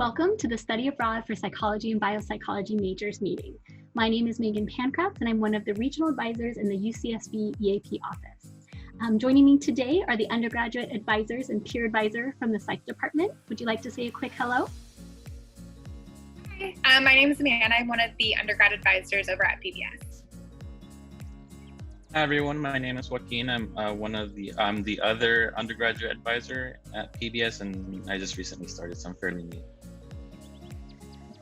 Welcome to the Study Abroad for Psychology and Biopsychology Majors meeting. My name is Megan Pancraft, and I'm one of the regional advisors in the UCSB EAP office. Joining me today are the undergraduate advisors and peer advisor from the Psych department. Would you like to say a quick hello? Hi, my name is Amanda. I'm one of the undergrad advisors over at PBS. Hi everyone, my name is Joaquin. I'm the other undergraduate advisor at PBS, and I just recently started, so I'm fairly new.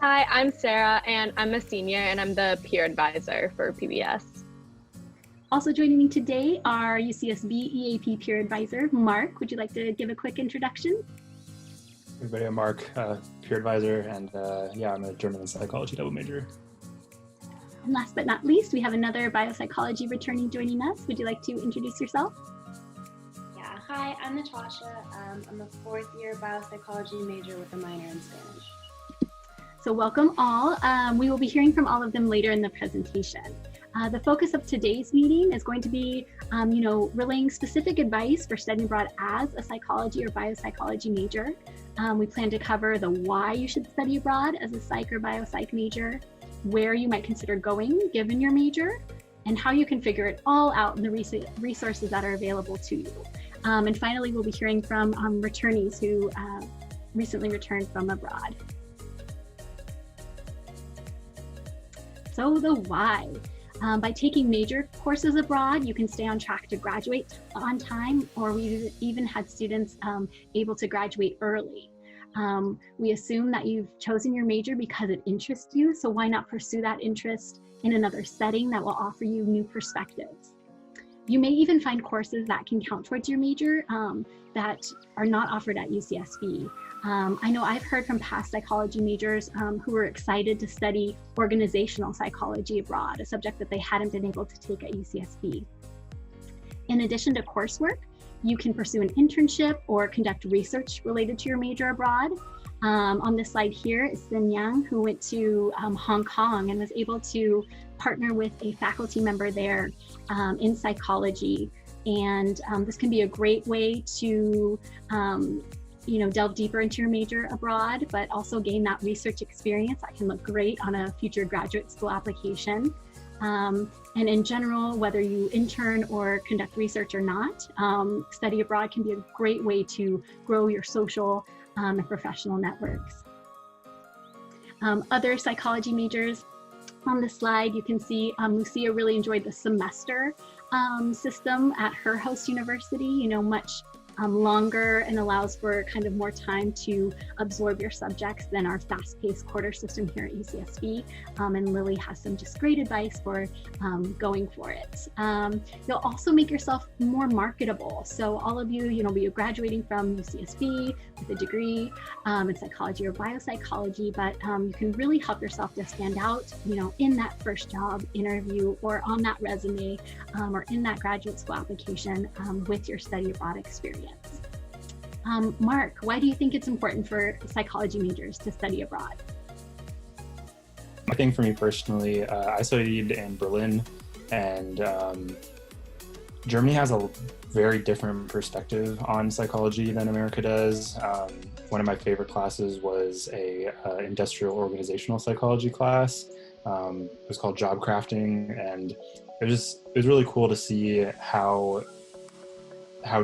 Hi, I'm Sarah, and I'm a senior, and I'm the peer advisor for PBS. Also joining me today are UCSB EAP peer advisor, Mark. Would you like to give a quick introduction? Everybody, I'm Mark, peer advisor, and I'm a German and psychology double major. And last but not least, we have another biopsychology returnee joining us. Would you like to introduce yourself? Yeah, hi, I'm Natasha. I'm a fourth year biopsychology major with a minor in Spanish. So welcome all. We will be hearing from all of them later in the presentation. The focus of today's meeting is going to be, relaying specific advice for studying abroad as a psychology or biopsychology major. We plan to cover the why you should study abroad as a psych or biopsych major, where you might consider going given your major, and how you can figure it all out in the resources that are available to you. And finally, we'll be hearing from returnees who recently returned from abroad. So the why. By taking major courses abroad, you can stay on track to graduate on time, or we even had students able to graduate early. We assume that you've chosen your major because it interests you, so why not pursue that interest in another setting that will offer you new perspectives? You may even find courses that can count towards your major that are not offered at UCSB. I know I've heard from past psychology majors who were excited to study organizational psychology abroad, a subject that they hadn't been able to take at UCSB. In addition to coursework, you can pursue an internship or conduct research related to your major abroad. On this slide here is Xin Yang, who went to Hong Kong and was able to partner with a faculty member there in psychology. And this can be a great way to delve deeper into your major abroad, but also gain that research experience that can look great on a future graduate school application. And in general, whether you intern or conduct research or not, study abroad can be a great way to grow your social and professional networks. Other psychology majors on this slide, you can see Lucia really enjoyed the semester system at her host university, much longer and allows for kind of more time to absorb your subjects than our fast-paced quarter system here at UCSB. And Lily has some just great advice for going for it. You'll also make yourself more marketable. So all of you, be graduating from UCSB with a degree in psychology or biopsychology, but you can really help yourself to stand out, in that first job interview or on that resume or in that graduate school application with your study abroad experience. Mark, why do you think it's important for psychology majors to study abroad? I think for me personally, I studied in Berlin, and Germany has a very different perspective on psychology than America does. One of my favorite classes was a industrial organizational psychology class. It was called job crafting, and it was really cool to see how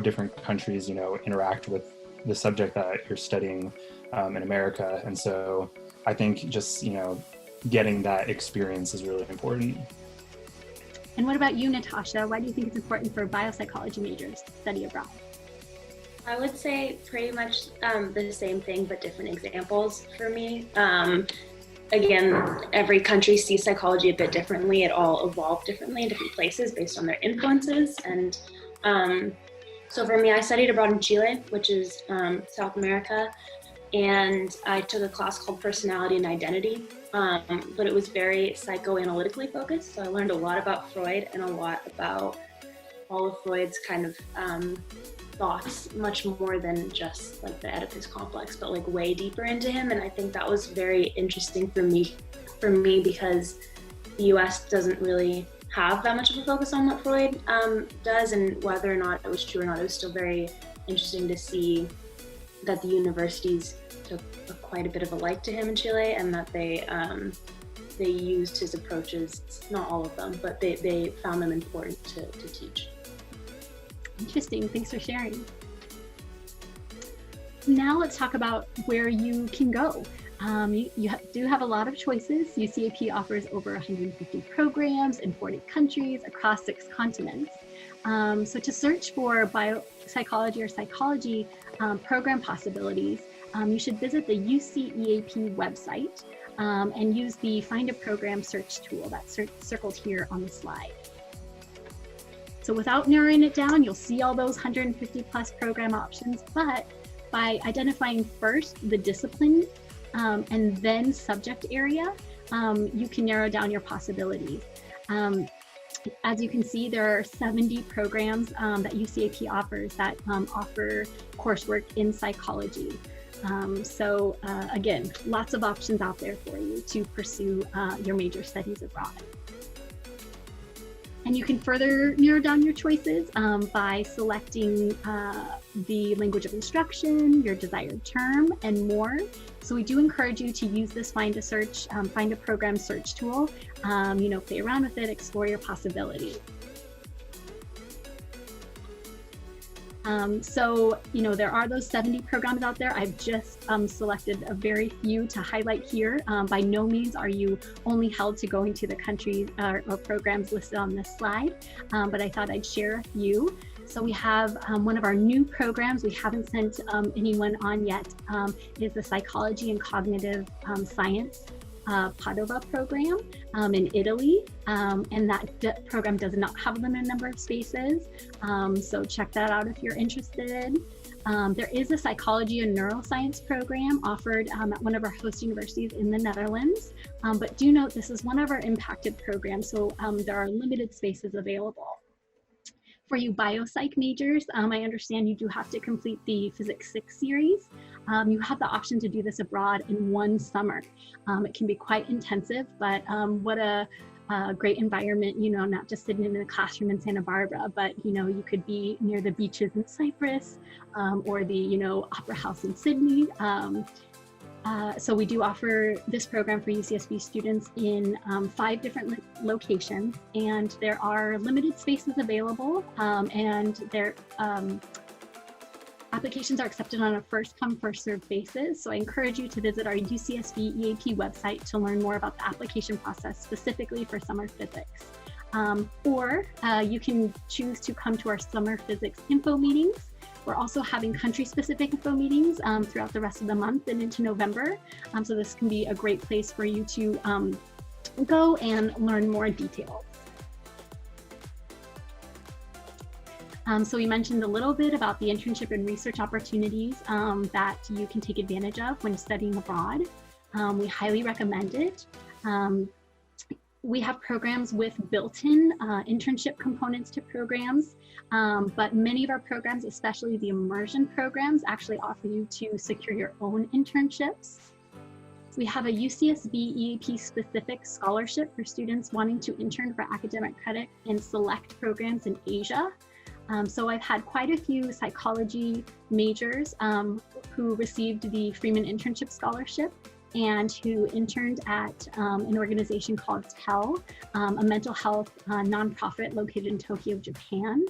different countries, interact with the subject that you're studying in America. And so I think just, getting that experience is really important. And what about you, Natasha? Why do you think it's important for biopsychology majors to study abroad? I would say pretty much the same thing, but different examples for me. Again, every country sees psychology a bit differently. It all evolved differently in different places based on their influences. And so for me, I studied abroad in Chile, which is South America, and I took a class called Personality and Identity, but it was very psychoanalytically focused. So I learned a lot about Freud and a lot about all of Freud's kind of thoughts, much more than just like the Oedipus complex, but like way deeper into him. And I think that was very interesting for me because the US doesn't really have that much of a focus on what Freud does, and whether or not it was true or not, it was still very interesting to see that the universities took quite a bit of a like to him in Chile, and that they used his approaches, not all of them, but they found them important to teach. Interesting, thanks for sharing. Now let's talk about where you can go. You do have a lot of choices. UCEAP offers over 150 programs in 40 countries across 6 continents. So to search for biopsychology or psychology program possibilities, you should visit the UCEAP website and use the Find a Program search tool that's circled here on the slide. So without narrowing it down, you'll see all those 150 plus program options, but by identifying first the discipline and then subject area, you can narrow down your possibilities. As you can see, there are 70 programs that UCEAP offers that offer coursework in psychology. So again, lots of options out there for you to pursue your major studies abroad. And you can further narrow down your choices by selecting the language of instruction, your desired term, and more. So we do encourage you to use this Find a Program search tool. Play around with it, explore your possibilities. There are those 70 programs out there. I've just selected a very few to highlight here. By no means are you only held to going to the countries or programs listed on this slide, but I thought I'd share a few. So we have one of our new programs we haven't sent anyone on yet is the Psychology and Cognitive Science Padova program in Italy, and that program does not have a limited number of spaces, so check that out if you're interested. There is a psychology and neuroscience program offered at one of our host universities in the Netherlands, but do note this is one of our impacted programs, so there are limited spaces available. For you biopsych majors, I understand you do have to complete the Physics 6 series. You have the option to do this abroad in one summer. It can be quite intensive, but what a great environment, not just sitting in a classroom in Santa Barbara, but you could be near the beaches in Cyprus or the Opera House in Sydney. So we do offer this program for UCSB students in 5 different locations, and there are limited spaces available, and their applications are accepted on a first-come, first-served basis. So I encourage you to visit our UCSB EAP website to learn more about the application process specifically for summer physics. Or you can choose to come to our summer physics info meetings. We're also having country-specific info meetings throughout the rest of the month and into November. So this can be a great place for you to go and learn more details. So we mentioned a little bit about the internship and research opportunities that you can take advantage of when studying abroad. We highly recommend it. We have programs with built-in internship components to programs, but many of our programs, especially the immersion programs, actually offer you to secure your own internships. We have a UCSB EAP specific scholarship for students wanting to intern for academic credit in select programs in Asia. So I've had quite a few psychology majors who received the Freeman Internship Scholarship and who interned at an organization called TEL, a mental health nonprofit located in Tokyo, Japan.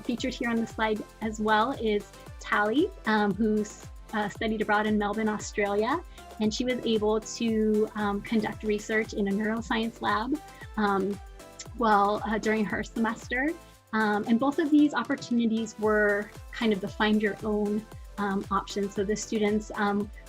Featured here on the slide as well is Tally, who studied abroad in Melbourne, Australia, and she was able to conduct research in a neuroscience lab during her semester. And both of these opportunities were kind of the find your own option. So the students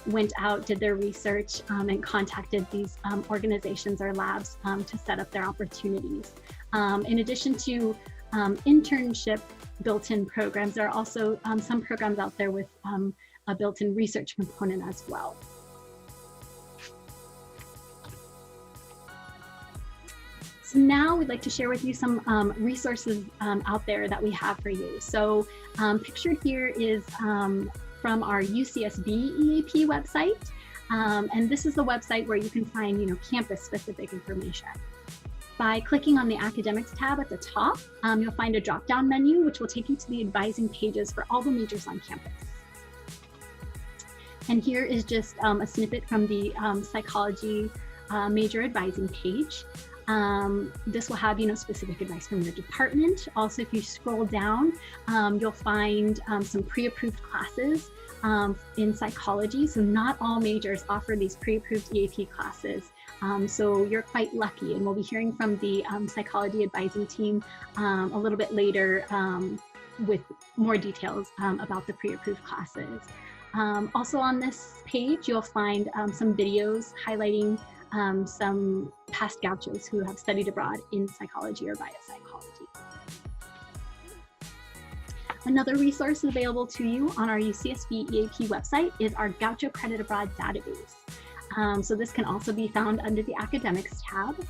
went out, did their research, and contacted these organizations or labs to set up their opportunities. In addition to internship built-in programs, there are also some programs out there with a built-in research component as well. So now we'd like to share with you some resources out there that we have for you. So pictured here is from our UCSB EAP website. And this is the website where you can find campus-specific information. By clicking on the Academics tab at the top, you'll find a drop-down menu which will take you to the advising pages for all the majors on campus. And here is just a snippet from the psychology major advising page. This will have, specific advice from your department. Also, if you scroll down, you'll find some pre-approved classes in psychology. So not all majors offer these pre-approved EAP classes. So you're quite lucky, and we'll be hearing from the psychology advising team a little bit later with more details about the pre-approved classes. Also on this page, you'll find some videos highlighting some past Gauchos who have studied abroad in psychology or biopsychology. Another resource available to you on our UCSB EAP website is our Gaucho Credit Abroad database. So this can also be found under the Academics tab.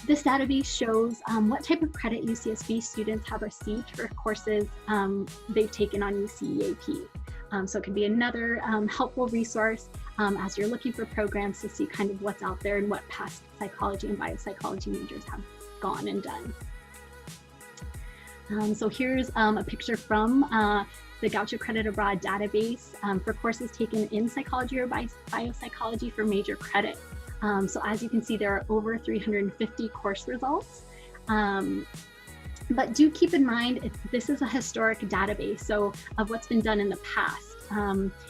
This database shows what type of credit UCSB students have received for courses they've taken on UCEAP. So it could be another helpful resource as you're looking for programs to see kind of what's out there and what past psychology and biopsychology majors have gone and done. So here's a picture from the Gaucho Credit Abroad database for courses taken in psychology or biopsychology for major credit. So as you can see, there are over 350 course results. But do keep in mind, this is a historic database, so of what's been done in the past.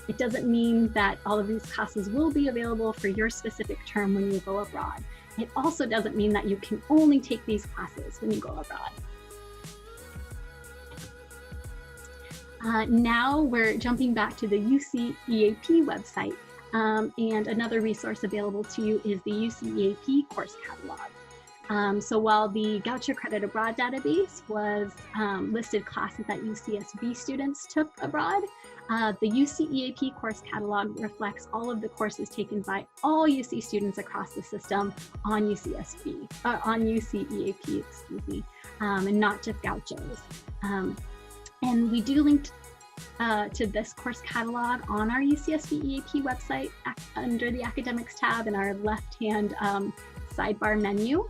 It doesn't mean that all of these classes will be available for your specific term when you go abroad. It also doesn't mean that you can only take these classes when you go abroad. Now we're jumping back to the UCEAP website, and another resource available to you is the UCEAP course catalog. So while the Gaucho Credit Abroad database was listed classes that UCSB students took abroad, the UCEAP course catalog reflects all of the courses taken by all UC students across the system on UCEAP, and not just Gauchos. And we do link to this course catalog on our UCSB EAP website under the Academics tab in our left-hand sidebar menu,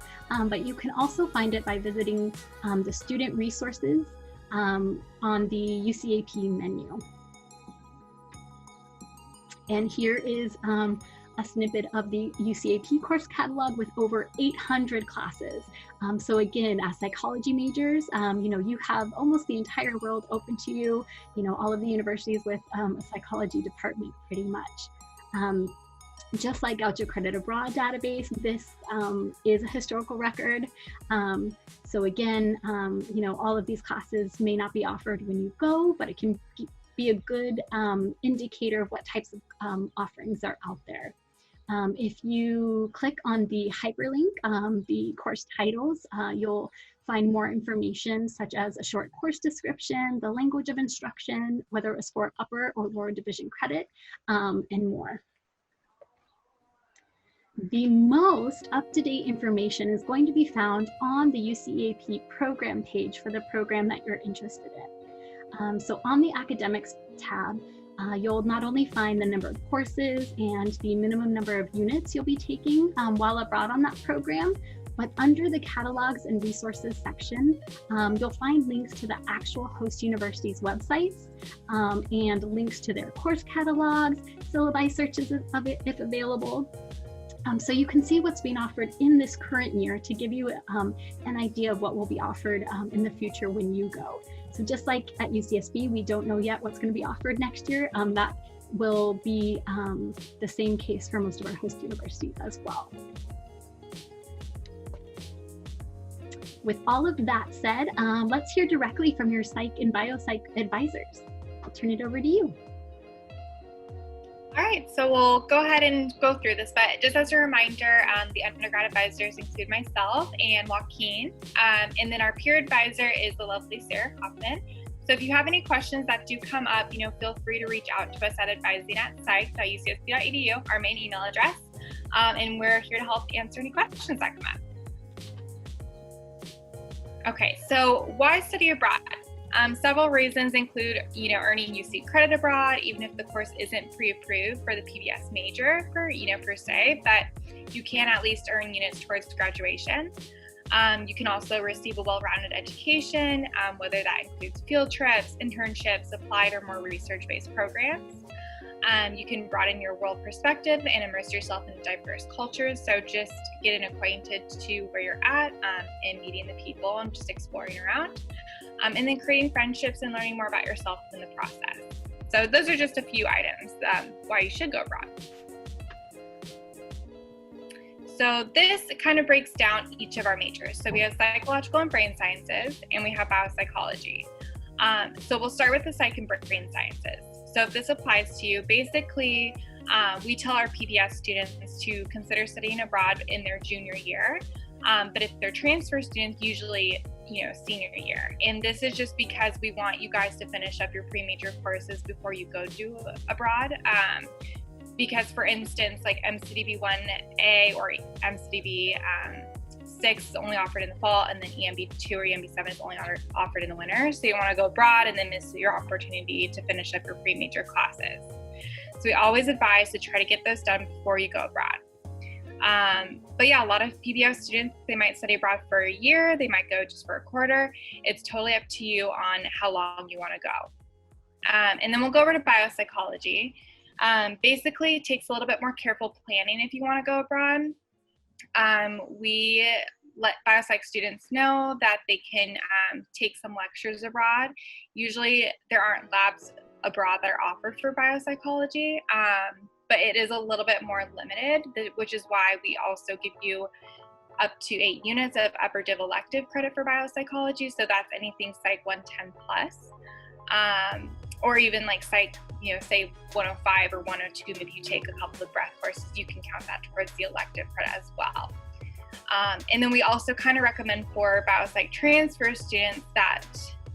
but you can also find it by visiting the student resources on the UCEAP menu. And here is a snippet of the UCEAP course catalog with over 800 classes. So again, as psychology majors, you have almost the entire world open to you, all of the universities with a psychology department pretty much. Just like Gaucho Credit Abroad database, this is a historical record. So again, all of these classes may not be offered when you go, but it can be a good indicator of what types of offerings are out there. If you click on the hyperlink, the course titles, you'll find more information such as a short course description, the language of instruction, whether it was for upper or lower division credit, and more. The most up-to-date information is going to be found on the UCEAP program page for the program that you're interested in. So on the Academics tab, you'll not only find the number of courses and the minimum number of units you'll be taking while abroad on that program, but under the Catalogs and Resources section, you'll find links to the actual host university's websites and links to their course catalogs, syllabi searches of it if available. So you can see what's being offered in this current year to give you an idea of what will be offered in the future when you go. So just like at UCSB, we don't know yet what's going to be offered next year. That will be the same case for most of our host universities as well. With all of that said, let's hear directly from your psych and biopsych advisors. I'll turn it over to you. All right, so we'll go ahead and go through this, but just as a reminder, the undergrad advisors include myself and Joaquin, and then our peer advisor is the lovely Sarah Hoffman. So if you have any questions that do come up, feel free to reach out to us at advising@psych.ucsb.edu, our main email address, and we're here to help answer any questions that come up. Okay, so why study abroad? Several reasons include, earning UC credit abroad, even if the course isn't pre-approved for the PBS major per se, but you can at least earn units towards graduation. You can also receive a well-rounded education, whether that includes field trips, internships, applied or more research-based programs. You can broaden your world perspective and immerse yourself in diverse cultures. So just getting acquainted to where you're at and meeting the people and just exploring around. And then creating friendships and learning more about yourself in the process. So those are just a few items why you should go abroad. So this kind of breaks down each of our majors. So we have psychological and brain sciences, and we have biopsychology. So we'll start with the psych and brain sciences. So if this applies to you, basically, we tell our PBS students to consider studying abroad in their junior year. But if they're transfer students, usually, senior year. And this is just because we want you guys to finish up your pre-major courses before you go do abroad. Because for instance, like MCDB 1A or MCDB 6 is only offered in the fall, and then EMB 2 or EMB 7 is only offered in the winter. So you want to go abroad and then miss your opportunity to finish up your pre-major classes. So we always advise to try to get those done before you go abroad. But yeah, a lot of PBS students, they might study abroad for a year, they might go just for a quarter. It's totally up to you on how long you want to go. And then we'll go over to biopsychology. Basically, it takes a little bit more careful planning if you want to go abroad. We let biopsych students know that they can take some lectures abroad. Usually there aren't labs abroad that are offered for biopsychology, but it is a little bit more limited, which is why we also give you up to 8 units of upper div elective credit for biopsychology. So that's anything Psych 110 plus, or even like Psych, say 105 or 102, maybe you take a couple of breath courses, you can count that towards the elective credit as well. And then we also kind of recommend for biopsych transfer students that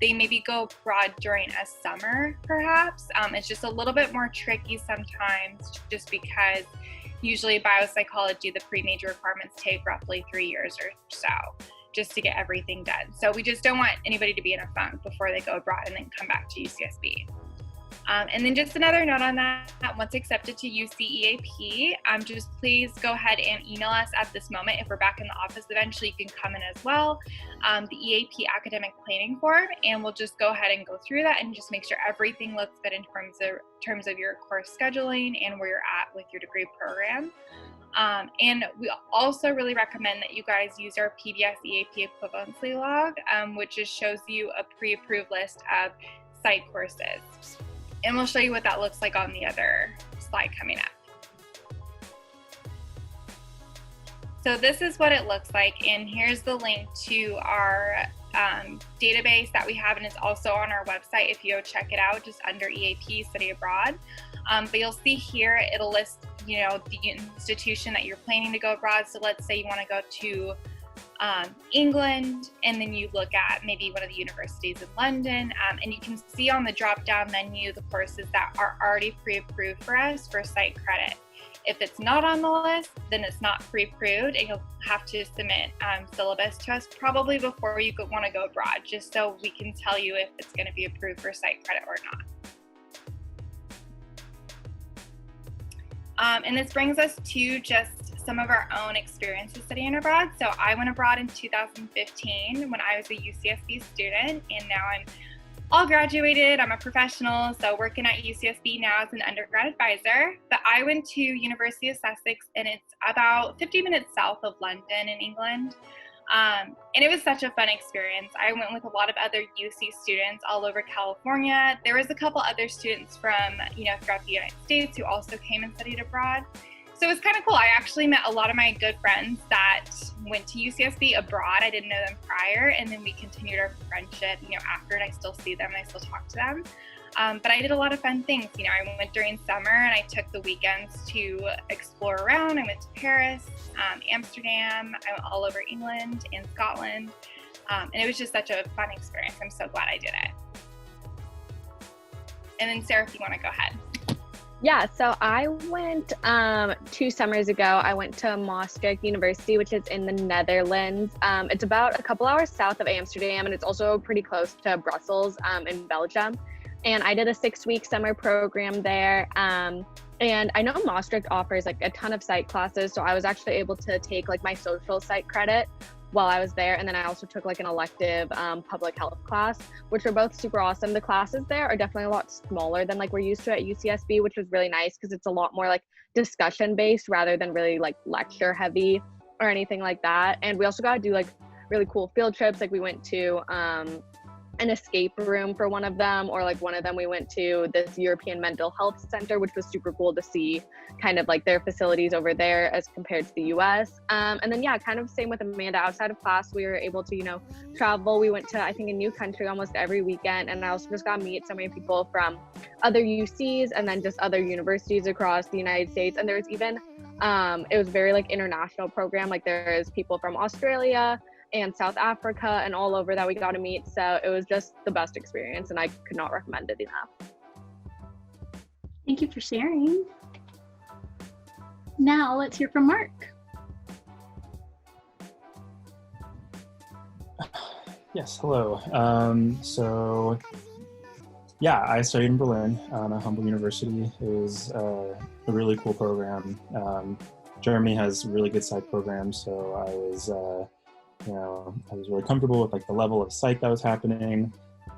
they maybe go abroad during a summer, perhaps. It's just a little bit more tricky sometimes, just because usually biopsychology, the pre-major requirements take roughly 3 years or so just to get everything done. So we just don't want anybody to be in a funk before they go abroad and then come back to UCSB. And then just another note on that, once accepted to UCEAP, just please go ahead and email us at this moment. If we're back in the office eventually, you can come in as well, the EAP academic planning form, and we'll just go ahead and go through that and just make sure everything looks good in terms of your course scheduling and where you're at with your degree program. And we also really recommend that you guys use our PBS EAP equivalency log, which just shows you a pre-approved list of site courses. And we'll show you what that looks like on the other slide coming up. So this is what it looks like, and here's the link to our database that we have, and it's also on our website if you go check it out, just under EAP Study Abroad. But you'll see here, it'll list, the institution that you're planning to go abroad. So let's say you want to go to England, and then you look at maybe one of the universities in London, and you can see on the drop-down menu the courses that are already pre-approved for us for site credit. If it's not on the list, then it's not pre-approved, and you'll have to submit syllabus to us probably before you want to go abroad, just so we can tell you if it's going to be approved for site credit or not. And this brings us to just some of our own experiences studying abroad. So I went abroad in 2015 when I was a UCSB student, and now I'm all graduated. I'm a professional, so working at UCSB now as an undergrad advisor. But I went to University of Sussex, and it's about 50 minutes south of London in England. And it was such a fun experience. I went with a lot of other UC students all over California. There was a couple other students from, throughout the United States who also came and studied abroad. So it was kind of cool. I actually met a lot of my good friends that went to UCSB abroad. I didn't know them prior, and then we continued our friendship, after, and I still see them and I still talk to them. But I did a lot of fun things. I went during summer and I took the weekends to explore around. I went to Paris, Amsterdam, I went all over England and Scotland. And it was just such a fun experience. I'm so glad I did it. And then Sarah, if you want to go ahead. Yeah, so I went 2 summers ago. I went to Maastricht University, which is in the Netherlands. It's about a couple hours south of Amsterdam, and it's also pretty close to Brussels in Belgium. And I did a 6-week summer program there. And I know Maastricht offers a ton of psych classes, so I was actually able to take my social psych credit while I was there. And then I also took like an elective public health class, which were both super awesome. The classes there are definitely a lot smaller than like we're used to at UCSB, which was really nice because it's a lot more like discussion based rather than really like lecture heavy or anything like that. And we also got to do like really cool field trips. Like we went to an escape room for one of them, or like one of them we went to this European mental health center, which was super cool to see kind of like their facilities over there as compared to the US. And then yeah, kind of same with Amanda. Outside of class, we were able to, you know, travel. We went to, I think, a new country almost every weekend, and I also just got to meet so many people from other UCs and then just other universities across the United States. And there was even it was very like international program, like there is people from Australia and South Africa and all over that we got to meet. So it was just the best experience, and I could not recommend it enough. Thank you for sharing. Now let's hear from Mark. Yes, hello. So yeah, I studied in Berlin at Humboldt University. It was a really cool program. Germany has really good psych programs, so I was really comfortable with like the level of psych that was happening.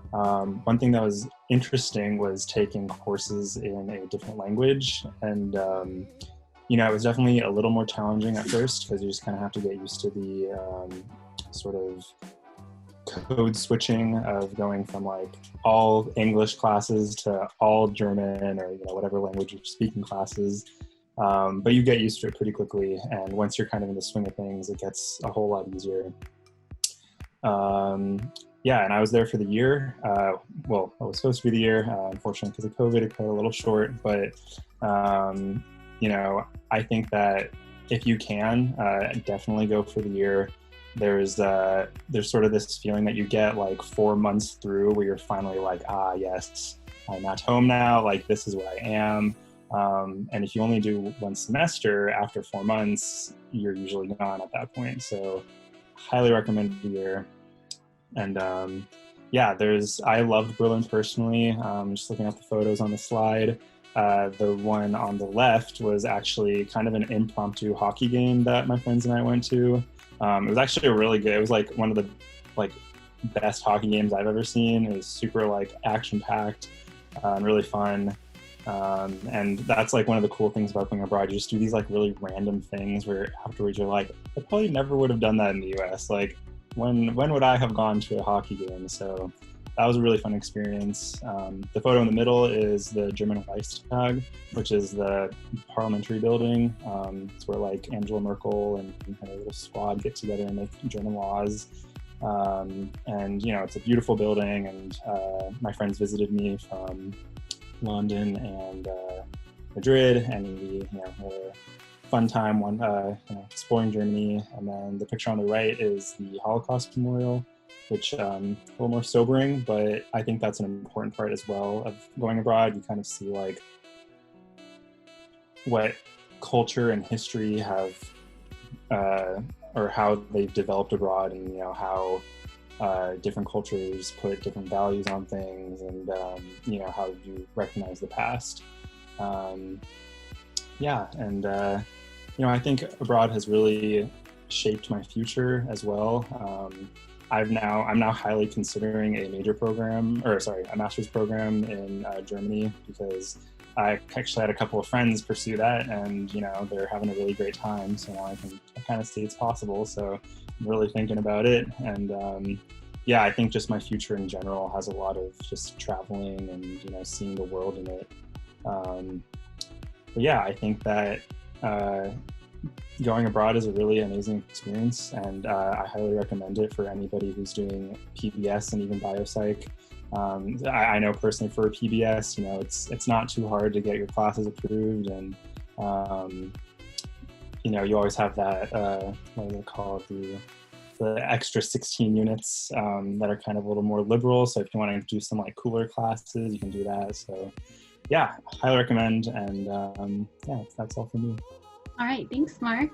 One thing that was interesting was taking courses in a different language, and it was definitely a little more challenging at first because you just kind of have to get used to the sort of code switching of going from like all English classes to all German or whatever language you're speaking classes. But you get used to it pretty quickly, and once you're kind of in the swing of things, it gets a whole lot easier. And I was there for the year. Well, it was supposed to be the year. Unfortunately, because of COVID, it cut a little short. But I think that if you can, definitely go for the year. There's sort of this feeling that you get like 4 months through where you're finally like, yes, I'm at home now. Like, this is where I am. And if you only do one semester after 4 months, you're usually gone at that point. So highly recommend the year. And I loved Berlin personally. Just looking at the photos on the slide, the one on the left was actually kind of an impromptu hockey game that my friends and I went to. It was actually it was like one of the like best hockey games I've ever seen. It was super like action packed and really fun. And that's like one of the cool things about going abroad. You just do these like really random things where afterwards you're like, I probably never would have done that in the US. Like when would I have gone to a hockey game? So that was a really fun experience. The photo in the middle is the German Reichstag, which is the parliamentary building. It's where like Angela Merkel and kind of a little squad get together and make German laws. It's a beautiful building, and my friends visited me from London and Madrid, and we had a fun time exploring Germany. And then the picture on the right is the Holocaust Memorial, which a little more sobering, but I think that's an important part as well of going abroad. You kind of see like what culture and history have or how they've developed abroad, and how different cultures put different values on things, and how you recognize the past. I think abroad has really shaped my future as well. I'm now highly considering a master's program in Germany, because I actually had a couple of friends pursue that, and they're having a really great time. So now I kind of see it's possible. So I'm really thinking about it, and I think just my future in general has a lot of just traveling and seeing the world in it. I think that going abroad is a really amazing experience, and I highly recommend it for anybody who's doing PBS and even biopsych. I know personally for PBS, it's not too hard to get your classes approved, and you always have that what do they call it, the extra 16 units that are kind of a little more liberal. So if you want to do some like cooler classes, you can do that. So highly recommend, and that's all for me. All right, thanks, Mark.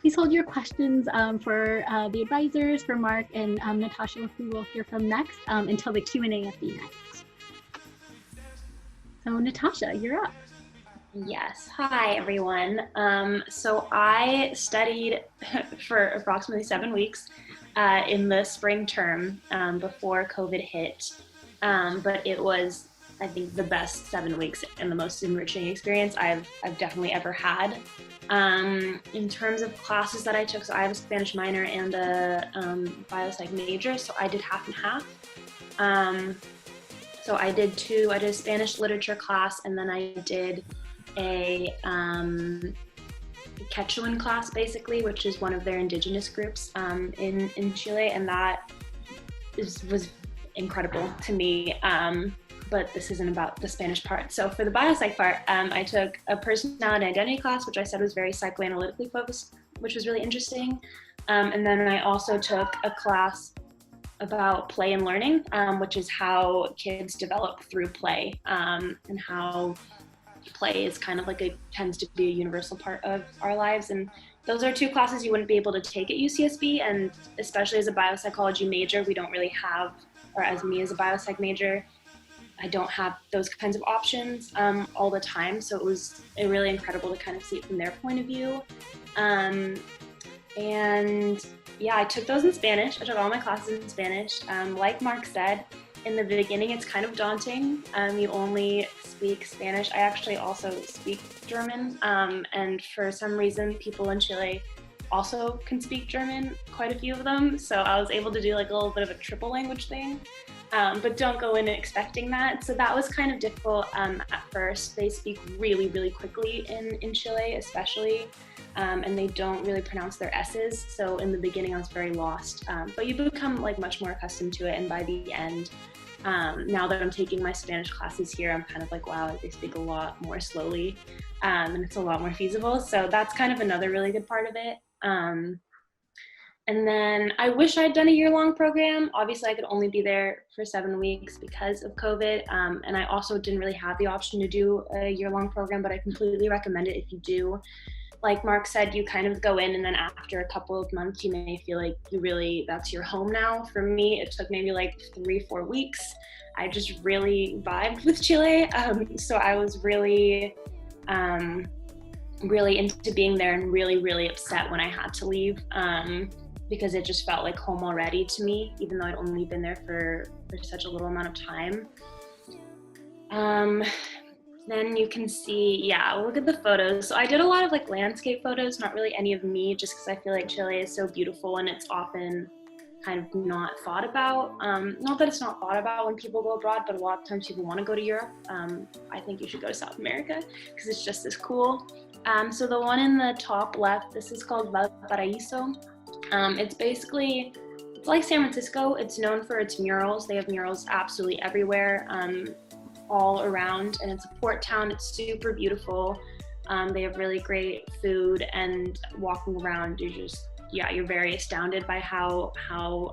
Please hold your questions for the advisors, for Mark and Natasha, who we'll hear from next, until the Q&A at the end. So Natasha, you're up. Yes. Hi, everyone. So I studied for approximately 7 weeks in the spring term before COVID hit. But it was, I think, the best 7 weeks and the most enriching experience I've definitely ever had. In terms of classes that I took, so I have a Spanish minor and a biopsych major, so I did half and half. So I did a Spanish literature class, and then I did a Quechuan class, basically, which is one of their indigenous groups in Chile, and that was incredible to me. But this isn't about the Spanish part. So for the biopsych part, I took a personality identity class, which I said was very psychoanalytically focused, which was really interesting. And then I also took a class about play and learning, which is how kids develop through play, and how play is kind of like tends to be a universal part of our lives. And those are 2 classes you wouldn't be able to take at UCSB, and especially as a biopsychology major, we don't really have, or as me as a biopsych major, I don't have those kinds of options all the time. So it was really incredible to kind of see it from their point of view. And yeah, I took those in Spanish. I took all my classes in Spanish. Like Mark said, in the beginning, it's kind of daunting. You only speak Spanish. I actually also speak German. And for some reason, people in Chile also can speak German, quite a few of them. So I was able to do like a little bit of a triple language thing. But don't go in expecting that. So that was kind of difficult at first. They speak really, really quickly in Chile, especially. And they don't really pronounce their S's. So in the beginning, I was very lost. But you become like much more accustomed to it. And by the end, now that I'm taking my Spanish classes here, I'm kind of like, wow, they speak a lot more slowly. And it's a lot more feasible. So that's kind of another really good part of it. And then I wish I'd done a year-long program. Obviously, I could only be there for 7 weeks because of COVID. And I also didn't really have the option to do a year-long program, but I completely recommend it if you do. Like Mark said, you kind of go in, and then after a couple of months, you may feel like that's your home now. For me, it took maybe like 3-4 weeks. I just really vibed with Chile. So I was really into being there, and really, really upset when I had to leave. Because it just felt like home already to me, even though I'd only been there for such a little amount of time. Then you can see, yeah, look at the photos. So I did a lot of like landscape photos, not really any of me, just because I feel like Chile is so beautiful and it's often kind of not thought about. Not that it's not thought about when people go abroad, but a lot of times people want to go to Europe. I think you should go to South America because it's just as cool. So the one in the top left, this is called Valparaíso. It's like San Francisco. It's known for its murals. They have murals absolutely everywhere, all around, and it's a port town. It's super beautiful. They have really great food, and walking around, you're very astounded by how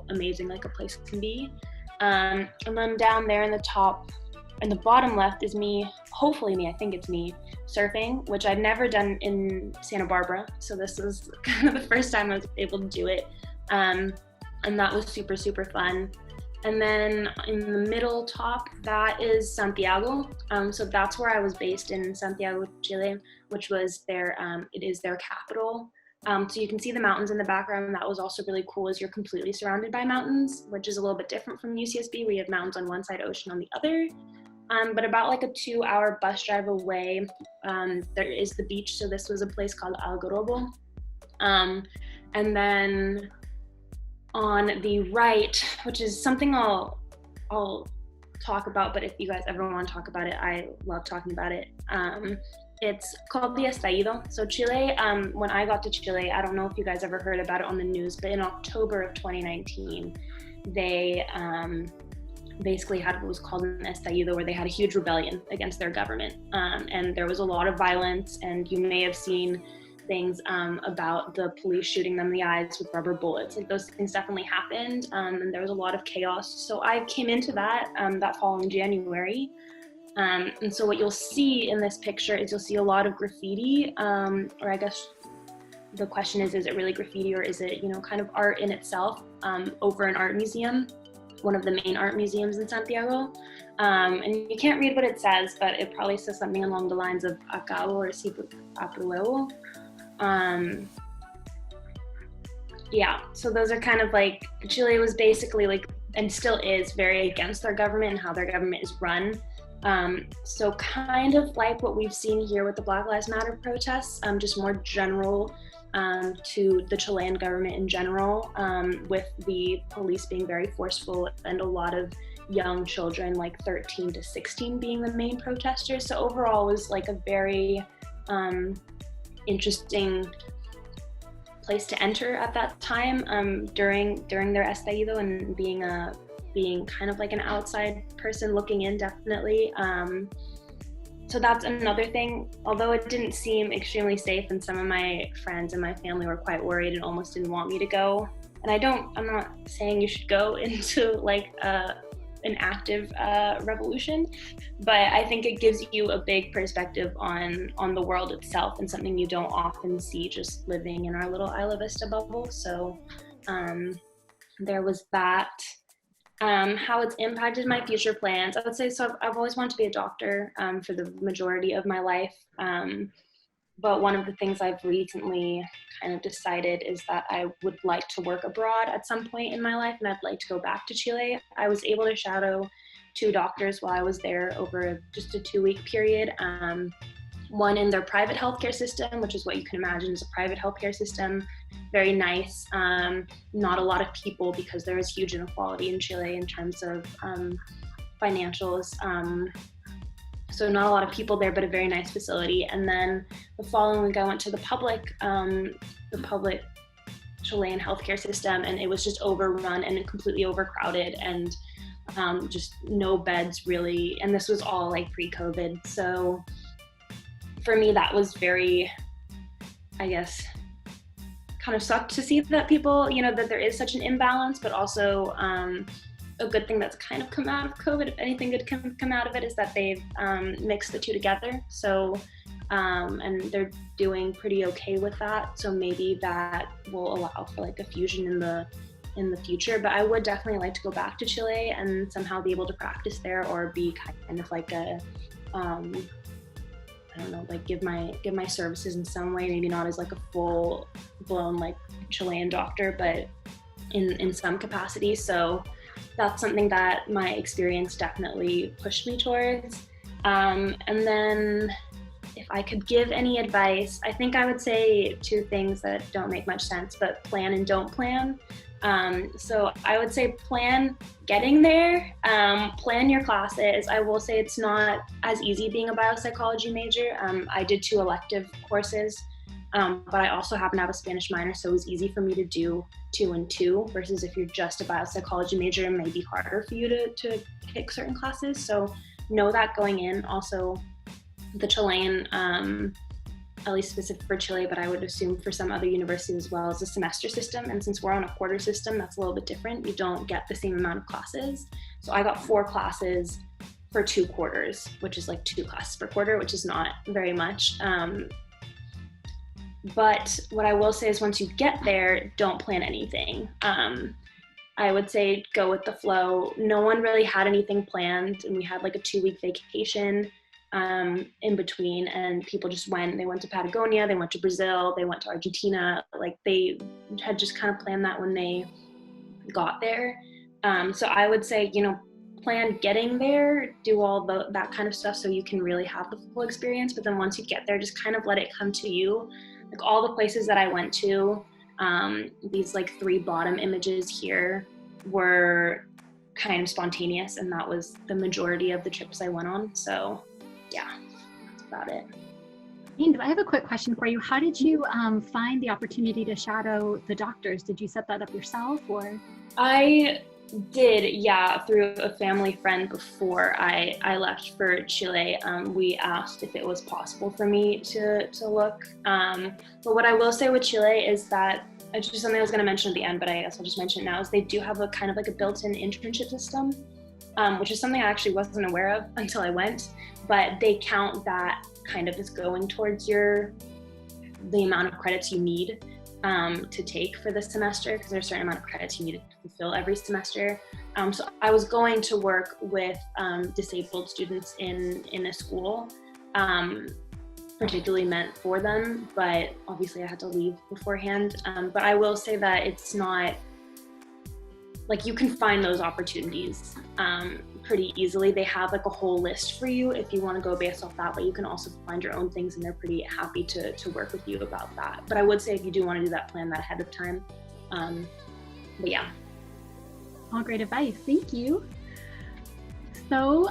amazing like a place can be. And then down there in the bottom left is me, hopefully me, I think it's me, surfing, which I'd never done in Santa Barbara. So this was kind of the first time I was able to do it. And that was super, super fun. And then in the middle top, that is Santiago. So that's where I was based, in Santiago, Chile, which was it is their capital. So you can see the mountains in the background. That was also really cool, is you're completely surrounded by mountains, which is a little bit different from UCSB, where you have mountains on one side, ocean on the other. But about like a 2-hour bus drive away, there is the beach. So this was a place called Algarrobo. And then on the right, which is something I'll talk about, but if you guys ever want to talk about it, I love talking about it. It's called the Estallido. So Chile, when I got to Chile, I don't know if you guys ever heard about it on the news, but in October of 2019, they basically had what was called an estallido, where they had a huge rebellion against their government. And there was a lot of violence, and you may have seen things about the police shooting them in the eyes with rubber bullets. Like, those things definitely happened, and there was a lot of chaos. So I came into that following January. And so what you'll see in this picture is you'll see a lot of graffiti, or I guess the question is it really graffiti, or is it, kind of art in itself, over an art museum, one of the main art museums in Santiago. And you can't read what it says, but it probably says something along the lines of acabo or si apruebo. Yeah, so those are kind of like, Chile was basically like, and still is, very against their government and how their government is run. So kind of like what we've seen here with the Black Lives Matter protests, just more general to the Chilean government in general, with the police being very forceful and a lot of young children, like 13 to 16, being the main protesters. So overall, it was like a very interesting place to enter at that time, during their estallido, and being kind of like an outside person looking in, definitely. So that's another thing. Although it didn't seem extremely safe, and some of my friends and my family were quite worried and almost didn't want me to go. And I'm not saying you should go into like an active revolution, but I think it gives you a big perspective on the world itself, and something you don't often see just living in our little Isla Vista bubble. So there was that. How it's impacted my future plans, I would say, so I've always wanted to be a doctor for the majority of my life. But one of the things I've recently kind of decided is that I would like to work abroad at some point in my life, and I'd like to go back to Chile. I was able to shadow 2 doctors while I was there over just a 2-week period. One in their private healthcare system, which is what you can imagine is a private healthcare system. Very nice. Not a lot of people, because there is huge inequality in Chile in terms of financials. So not a lot of people there, but a very nice facility. And then the following week, I went to the public Chilean healthcare system, and it was just overrun and completely overcrowded, and just no beds really. And this was all like pre-COVID. So for me, that was very, I guess, kind of sucked to see that people, that there is such an imbalance, but also a good thing that's kind of come out of COVID, if anything good can come out of it, is that they've mixed the two together. So, and they're doing pretty okay with that. So maybe that will allow for like a fusion in the future. But I would definitely like to go back to Chile and somehow be able to practice there, or be kind of like a, I don't know, like give my services in some way, maybe not as like a full blown like Chilean doctor, but in some capacity. So that's something that my experience definitely pushed me towards. And then if I could give any advice, I think I would say 2 things that don't make much sense, but plan and don't plan. So I would say plan getting there, plan your classes. I will say it's not as easy being a biopsychology major. I did 2 elective courses, but I also happen to have a Spanish minor, so it was easy for me to do 2 and 2, versus if you're just a biopsychology major, it may be harder for you to pick certain classes. So know that going in. Also, the Chilean, at least specific for Chile, but I would assume for some other universities as well, is a semester system. And since we're on a quarter system, that's a little bit different. You don't get the same amount of classes. So I got 4 classes for 2 quarters, which is like 2 classes per quarter, which is not very much. But what I will say is, once you get there, don't plan anything. I would say go with the flow. No one really had anything planned, and we had like a 2-week vacation in between, and people just went. They went to Patagonia, they went to Brazil, they went to Argentina. Like they had just kind of planned that when they got there. So I would say, plan getting there, do all that kind of stuff so you can really have the full experience. But then once you get there, just kind of let it come to you. Like all the places that I went to, these like 3 bottom images here were kind of spontaneous, and that was the majority of the trips I went on. So yeah, that's about it. And I have a quick question for you. How did you find the opportunity to shadow the doctors? Did you set that up yourself, or? I did, yeah, through a family friend before I left for Chile. We asked if it was possible for me to look. But what I will say with Chile is that, it's just something I was going to mention at the end, but I guess I'll just mention it now, is they do have a kind of like a built-in internship system, which is something I actually wasn't aware of until I went. But they count that kind of as going towards the amount of credits you need to take for the semester, because there's a certain amount of credits you need to fulfill every semester. So I was going to work with disabled students in a school, particularly meant for them, but obviously I had to leave beforehand. But I will say that it's not, like, you can find those opportunities pretty easily. They have like a whole list for you if you want to go based off that, but you can also find your own things, and they're pretty happy to work with you about that. But I would say if you do want to do that, plan that ahead of time. But yeah. All great advice, thank you. So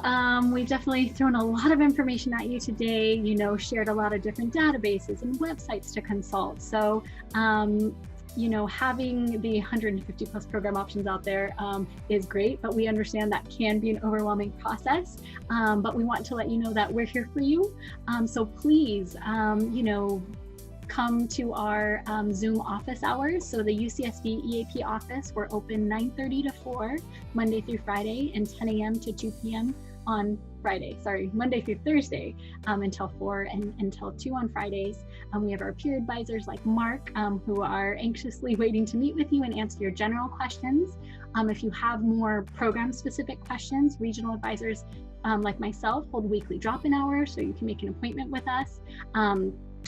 we've definitely thrown a lot of information at you today, you know, shared a lot of different databases and websites to consult. So, you know, having the 150 plus program options out there is great, but we understand that can be an overwhelming process. But we want to let you know that we're here for you. So please, you know, come to our Zoom office hours. So the UCSB EAP office, we're open 9:30 to 4, Monday through Friday, and 10 a.m. to 2 p.m. on Friday, sorry, Monday through Thursday, until 4 and until 2 on Fridays. We have our peer advisors like Mark, who are anxiously waiting to meet with you and answer your general questions. If you have more program specific questions, regional advisors like myself hold weekly drop-in hours, so you can make an appointment with us.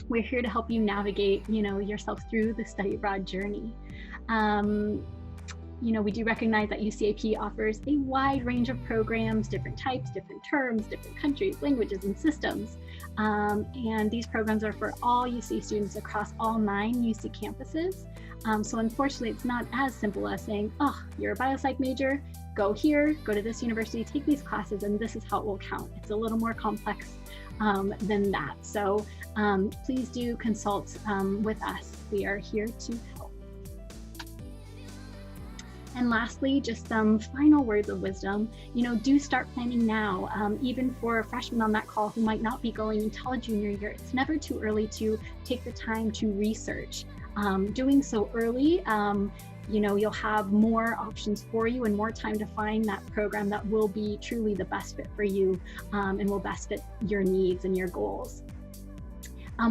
We're here to help you navigate, you know, yourself through the study abroad journey. You know, we do recognize that UCEAP offers a wide range of programs, different types, different terms, different countries, languages, and systems. And these programs are for all UC students across all 9 UC campuses. So unfortunately, it's not as simple as saying, oh, you're a biopsych major, go here, go to this university, take these classes, and this is how it will count. It's a little more complex than that. So please do consult with us. We are here to help. And lastly, just some final words of wisdom. You know, do start planning now. Even for freshmen on that call who might not be going until junior year, it's never too early to take the time to research. Doing so early, you know, you'll have more options for you and more time to find that program that will be truly the best fit for you and will best fit your needs and your goals.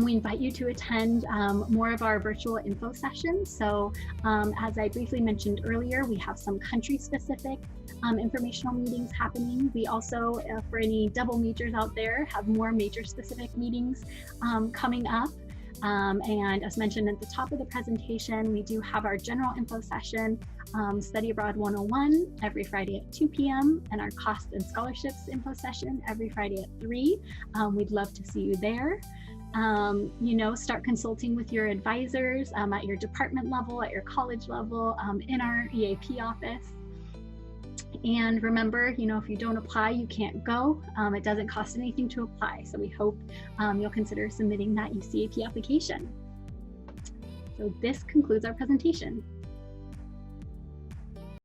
We invite you to attend more of our virtual info sessions. So as I briefly mentioned earlier, we have some country-specific informational meetings happening. We also, for any double majors out there, have more major-specific meetings coming up. And as mentioned at the top of the presentation, we do have our general info session, Study Abroad 101, every Friday at 2 p.m. and our cost and scholarships info session every Friday at 3. We'd love to see you there. You know, start consulting with your advisors at your department level, at your college level, in our EAP office. And remember, you know, if you don't apply, you can't go. It doesn't cost anything to apply. So we hope you'll consider submitting that UCEAP application. So this concludes our presentation.